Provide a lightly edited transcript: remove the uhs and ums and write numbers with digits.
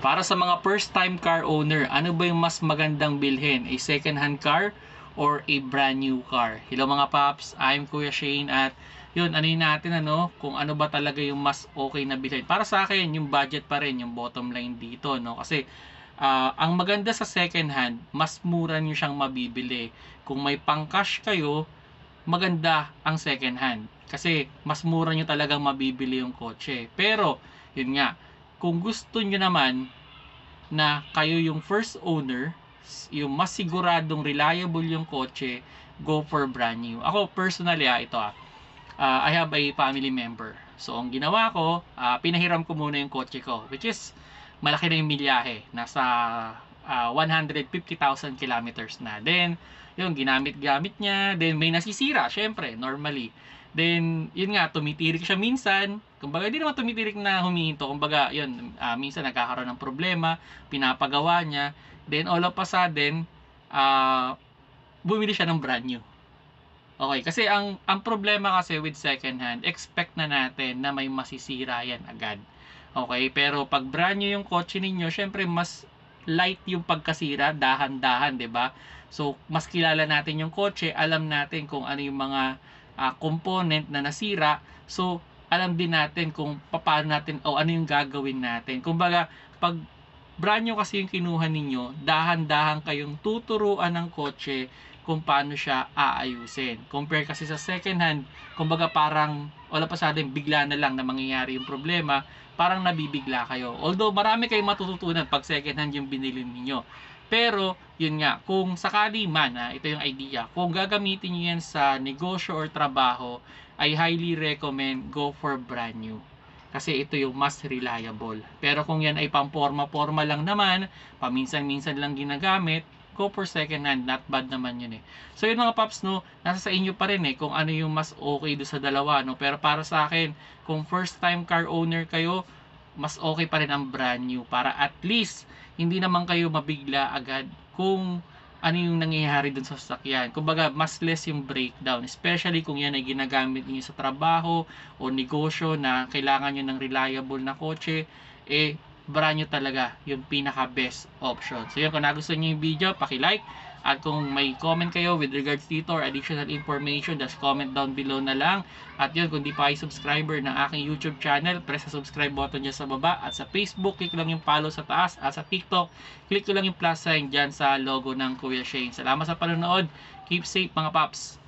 Para sa mga first time car owner, ano ba yung mas magandang bilhin? A second hand car or a brand new car? Hello mga paps, I'm Kuya Shane at yun, ano yun natin kung ano ba talaga yung mas okay na bilhin. Para sa akin, yung budget pa rin, yung bottom line dito, no? Kasi ang maganda sa second hand, mas mura nyo siyang mabibili. Kung may pang cash kayo, maganda ang second hand. Kasi mas mura nyo talagang mabibili yung kotse. Pero, yun nga, kung gusto nyo naman na kayo yung first owner, yung mas siguradong reliable yung kotse, go for brand new. Ako personally, I have a family member. So, ang ginawa ko, pinahiram ko muna yung kotse ko, which is malaki na yung milyahe. Nasa 150,000 kilometers na. Then, yung ginamit-gamit niya. Then, may nasisira, syempre, normally. Then, yun nga, tumitirik siya minsan. Kumbaga, hindi naman tumitirik na humihinto. Kumbaga, yun, minsan nagkakaroon ng problema, pinapagawa niya. Then, all of a sudden, bumili siya ng brand new. Okay, kasi ang problema kasi with second hand, expect na natin na may masisira yan agad. Okay, pero pag brand new yung kotse ninyo, syempre mas light yung pagkasira, dahan-dahan, 'di ba? So, mas kilala natin yung kotse, alam natin kung ano yung mga component na nasira. So, alam din natin kung paano natin o ano yung gagawin natin. Kumbaga, pag brand new kasi yung kinuha ninyo, dahan-dahan kayong tuturuan ng kotse kung paano siya aayusin. Compare kasi sa second hand, kumbaga parang wala pa sa atin, bigla na lang na mangyayari yung problema, parang nabibigla kayo. Although marami kayong matututunan pag second hand yung binili niyo. Pero, yun nga, kung sakali man, ito yung idea, kung gagamitin niyo yan sa negosyo or trabaho, I highly recommend go for brand new. Kasi ito yung mas reliable. Pero kung yan ay pamporma-porma lang naman, paminsan-minsan lang ginagamit, go for second hand, not bad naman yun eh. So yun mga paps, no, nasa sa inyo pa rin eh kung ano yung mas okay do sa dalawa, no. Pero para sa akin, kung first time car owner kayo, mas okay pa rin ang brand new para at least hindi naman kayo mabigla agad kung ano yung nangyayari dun sa sasakyan. Kumbaga, mas less yung breakdown, especially kung yan ay ginagamit niyo sa trabaho o negosyo na kailangan nyo ng reliable na kotse, brand new talaga yung pinaka best option. So yun, kung nagustuhan nyo yung video, paki-like, at kung may comment kayo with regards dito or additional information, just comment down below na lang. At yun, kung di pa kayo subscriber ng aking YouTube channel, press sa subscribe button dyan sa baba. At sa Facebook, click lang yung follow sa taas. At sa TikTok, click ko lang yung plus sign dyan sa logo ng Kuya Shane. Salamat sa panonood. Keep safe mga paps.